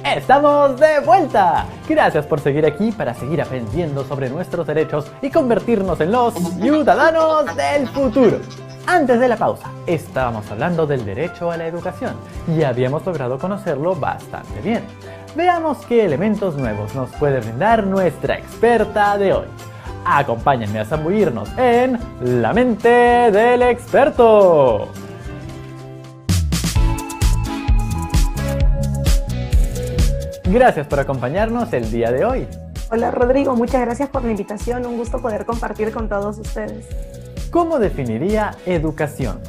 ¡Estamos de vuelta! Gracias por seguir aquí para seguir aprendiendo sobre nuestros derechos y convertirnos en los ciudadanos del futuro. Antes de la pausa, estábamos hablando del derecho a la educación y habíamos logrado conocerlo bastante bien. Veamos qué elementos nuevos nos puede brindar nuestra experta de hoy. Acompáñenme a zambullirnos en La Mente del Experto. Gracias por acompañarnos el día de hoy. Hola Rodrigo, muchas gracias por la invitación, un gusto poder compartir con todos ustedes. ¿Cómo definiría educación?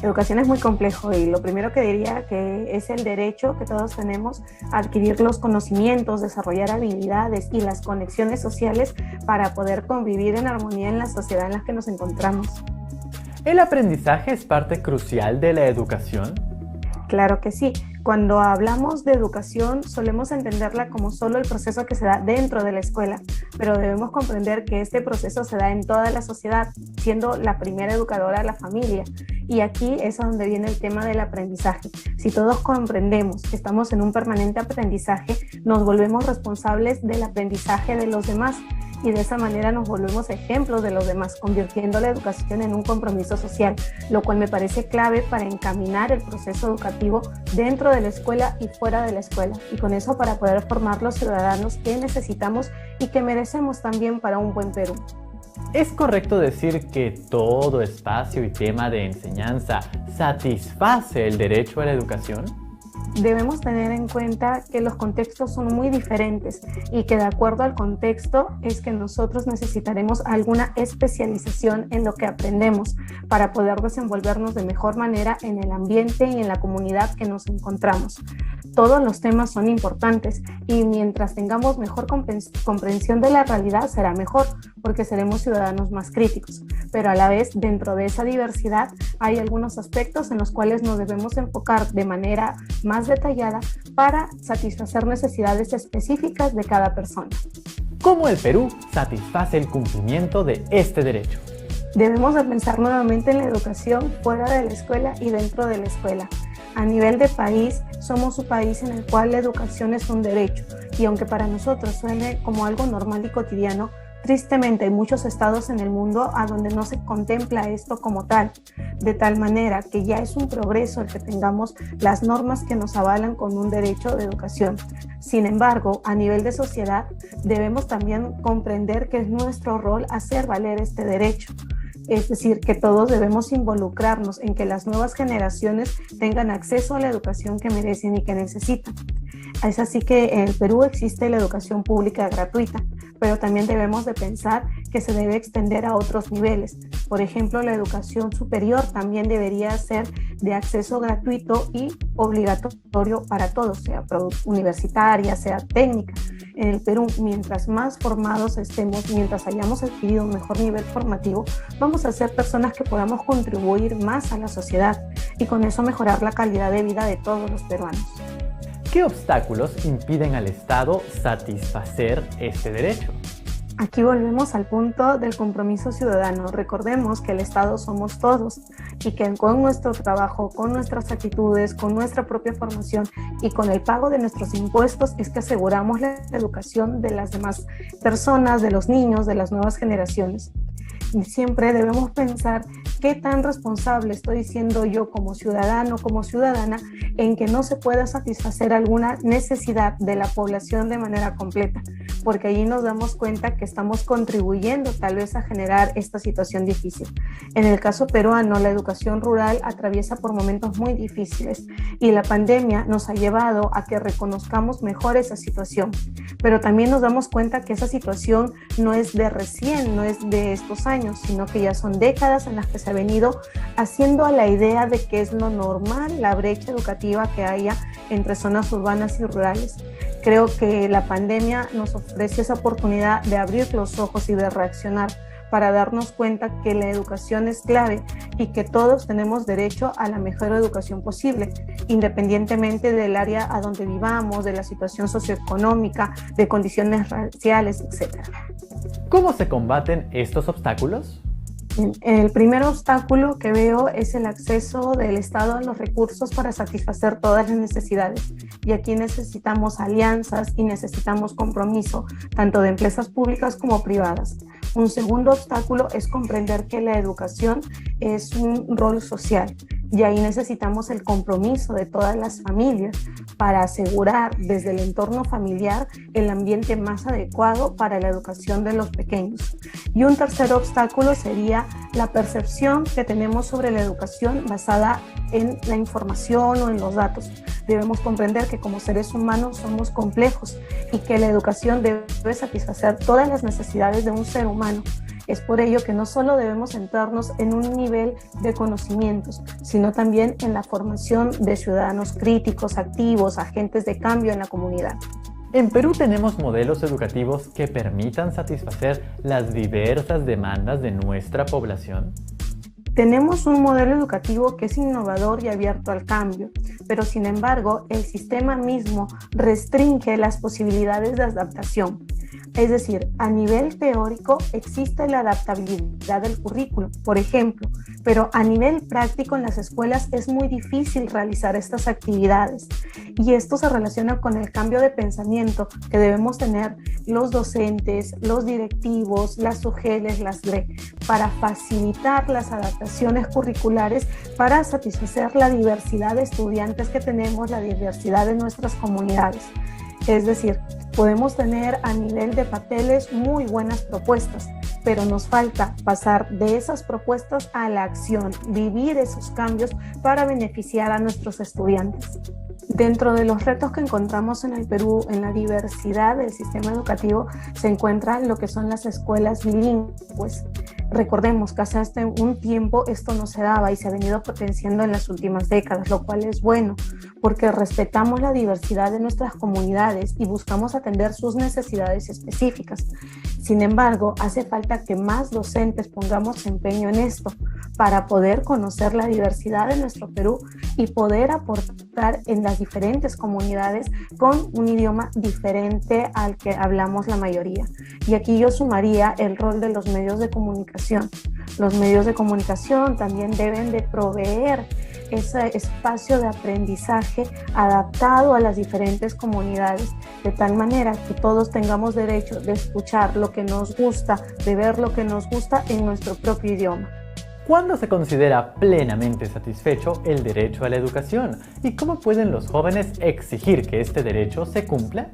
Educación es muy complejo y lo primero que diría que es el derecho que todos tenemos a adquirir los conocimientos, desarrollar habilidades y las conexiones sociales para poder convivir en armonía en la sociedad en la que nos encontramos. ¿El aprendizaje es parte crucial de la educación? Claro que sí. Cuando hablamos de educación, solemos entenderla como solo el proceso que se da dentro de la escuela, pero debemos comprender que este proceso se da en toda la sociedad, siendo la primera educadora la familia. Y aquí es a donde viene el tema del aprendizaje. Si todos comprendemos que estamos en un permanente aprendizaje, nos volvemos responsables del aprendizaje de los demás. Y de esa manera nos volvemos ejemplos de los demás, convirtiendo la educación en un compromiso social, lo cual me parece clave para encaminar el proceso educativo dentro de la escuela y fuera de la escuela, y con eso para poder formar los ciudadanos que necesitamos y que merecemos también para un buen Perú. ¿Es correcto decir que todo espacio y tema de enseñanza satisface el derecho a la educación? Debemos tener en cuenta que los contextos son muy diferentes y que de acuerdo al contexto es que nosotros necesitaremos alguna especialización en lo que aprendemos para poder desenvolvernos de mejor manera en el ambiente y en la comunidad que nos encontramos. Todos los temas son importantes y mientras tengamos mejor comprensión de la realidad será mejor porque seremos ciudadanos más críticos, pero a la vez dentro de esa diversidad hay algunos aspectos en los cuales nos debemos enfocar de manera más detallada para satisfacer necesidades específicas de cada persona. ¿Cómo el Perú satisface el cumplimiento de este derecho? Debemos de pensar nuevamente en la educación fuera de la escuela y dentro de la escuela. A nivel de país, somos un país en el cual la educación es un derecho y aunque para nosotros suene como algo normal y cotidiano, tristemente hay muchos estados en el mundo a donde no se contempla esto como tal, de tal manera que ya es un progreso el que tengamos las normas que nos avalan con un derecho de educación. Sin embargo, a nivel de sociedad, debemos también comprender que es nuestro rol hacer valer este derecho. Es decir, que todos debemos involucrarnos en que las nuevas generaciones tengan acceso a la educación que merecen y que necesitan. Es así que en el Perú existe la educación pública gratuita, pero también debemos de pensar que se debe extender a otros niveles. Por ejemplo, la educación superior también debería ser de acceso gratuito y obligatorio para todos, sea universitaria, sea técnica. En el Perú, mientras más formados estemos, mientras hayamos adquirido un mejor nivel formativo, vamos a ser personas que podamos contribuir más a la sociedad y con eso mejorar la calidad de vida de todos los peruanos. ¿Qué obstáculos impiden al Estado satisfacer este derecho? Aquí volvemos al punto del compromiso ciudadano. Recordemos que el Estado somos todos y que con nuestro trabajo, con nuestras actitudes, con nuestra propia formación y con el pago de nuestros impuestos es que aseguramos la educación de las demás personas, de los niños, de las nuevas generaciones. Y siempre debemos pensar qué tan responsable estoy siendo yo como ciudadano, como ciudadana, en que no se pueda satisfacer alguna necesidad de la población de manera completa, porque allí nos damos cuenta que estamos contribuyendo tal vez a generar esta situación difícil. En el caso peruano, la educación rural atraviesa por momentos muy difíciles y la pandemia nos ha llevado a que reconozcamos mejor esa situación, pero también nos damos cuenta que esa situación no es de recién, no es de estos años, sino que ya son décadas en las que se ha venido haciendo a la idea de que es lo normal la brecha educativa que haya entre zonas urbanas y rurales. Creo que la pandemia nos ofrece esa oportunidad de abrir los ojos y de reaccionar para darnos cuenta que la educación es clave y que todos tenemos derecho a la mejor educación posible, independientemente del área a donde vivamos, de la situación socioeconómica, de condiciones raciales, etc. ¿Cómo se combaten estos obstáculos? Bien, el primer obstáculo que veo es el acceso del Estado a los recursos para satisfacer todas las necesidades. Y aquí necesitamos alianzas y necesitamos compromiso, tanto de empresas públicas como privadas. Un segundo obstáculo es comprender que la educación es un rol social. Y ahí necesitamos el compromiso de todas las familias para asegurar desde el entorno familiar el ambiente más adecuado para la educación de los pequeños. Y un tercer obstáculo sería la percepción que tenemos sobre la educación basada en la información o en los datos. Debemos comprender que como seres humanos somos complejos y que la educación debe satisfacer todas las necesidades de un ser humano. Es por ello que no solo debemos centrarnos en un nivel de conocimientos, sino también en la formación de ciudadanos críticos, activos, agentes de cambio en la comunidad. En Perú tenemos modelos educativos que permitan satisfacer las diversas demandas de nuestra población. Tenemos un modelo educativo que es innovador y abierto al cambio, pero sin embargo el sistema mismo restringe las posibilidades de adaptación. Es decir, a nivel teórico existe la adaptabilidad del currículo, por ejemplo, pero a nivel práctico en las escuelas es muy difícil realizar estas actividades. Y esto se relaciona con el cambio de pensamiento que debemos tener los docentes, los directivos, las UGELes, las DRE, para facilitar las adaptaciones curriculares para satisfacer la diversidad de estudiantes que tenemos, la diversidad de nuestras comunidades. Es decir, podemos tener a nivel de papeles muy buenas propuestas, pero nos falta pasar de esas propuestas a la acción, vivir esos cambios para beneficiar a nuestros estudiantes. Dentro de los retos que encontramos en el Perú, en la diversidad del sistema educativo, se encuentran lo que son las escuelas bilingües. Recordemos que hace un tiempo esto no se daba y se ha venido potenciando en las últimas décadas, lo cual es bueno, porque respetamos la diversidad de nuestras comunidades y buscamos atender sus necesidades específicas. Sin embargo, hace falta que más docentes pongamos empeño en esto para poder conocer la diversidad de nuestro Perú y poder aportar en las diferentes comunidades con un idioma diferente al que hablamos la mayoría. Y aquí yo sumaría el rol de los medios de comunicación. Los medios de comunicación también deben de proveer ese espacio de aprendizaje adaptado a las diferentes comunidades, de tal manera que todos tengamos derecho de escuchar lo que nos gusta, de ver lo que nos gusta en nuestro propio idioma. ¿Cuándo se considera plenamente satisfecho el derecho a la educación? ¿Y cómo pueden los jóvenes exigir que este derecho se cumpla?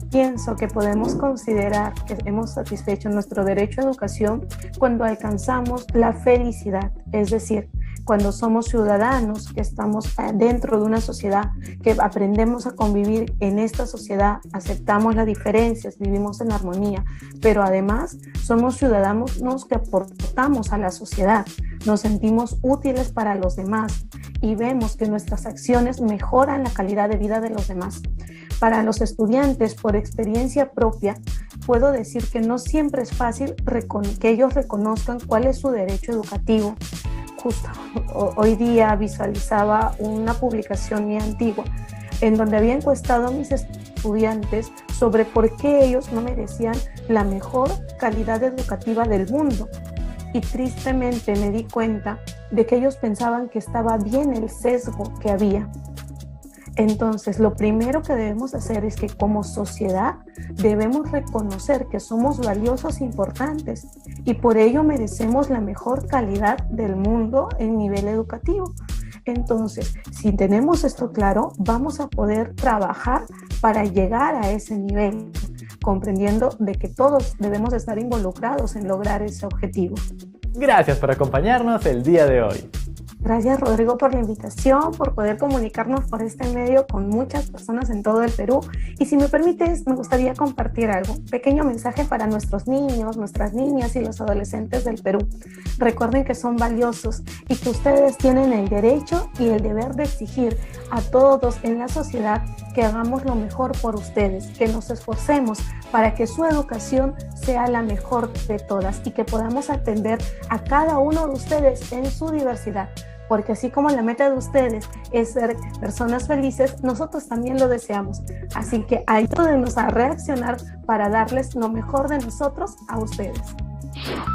Pienso que podemos considerar que hemos satisfecho nuestro derecho a educación cuando alcanzamos la felicidad, es decir, cuando somos ciudadanos, que estamos dentro de una sociedad, que aprendemos a convivir en esta sociedad, aceptamos las diferencias, vivimos en armonía, pero además somos ciudadanos que aportamos a la sociedad, nos sentimos útiles para los demás y vemos que nuestras acciones mejoran la calidad de vida de los demás. Para los estudiantes, por experiencia propia, puedo decir que no siempre es fácil que ellos reconozcan cuál es su derecho educativo. Justo hoy día visualizaba una publicación muy antigua en donde había encuestado a mis estudiantes sobre por qué ellos no merecían la mejor calidad educativa del mundo. Y tristemente me di cuenta de que ellos pensaban que estaba bien el sesgo que había. Entonces, lo primero que debemos hacer es que como sociedad debemos reconocer que somos valiosos e importantes y por ello merecemos la mejor calidad del mundo en nivel educativo. Entonces, si tenemos esto claro, vamos a poder trabajar para llegar a ese nivel, comprendiendo de que todos debemos estar involucrados en lograr ese objetivo. Gracias por acompañarnos el día de hoy. Gracias, Rodrigo, por la invitación, por poder comunicarnos por este medio con muchas personas en todo el Perú. Y si me permites, me gustaría compartir algo, un pequeño mensaje para nuestros niños, nuestras niñas y los adolescentes del Perú. Recuerden que son valiosos y que ustedes tienen el derecho y el deber de exigir a todos en la sociedad que hagamos lo mejor por ustedes, que nos esforcemos para que su educación sea la mejor de todas y que podamos atender a cada uno de ustedes en su diversidad. Porque así como la meta de ustedes es ser personas felices, nosotros también lo deseamos. Así que ayúdenos a reaccionar para darles lo mejor de nosotros a ustedes.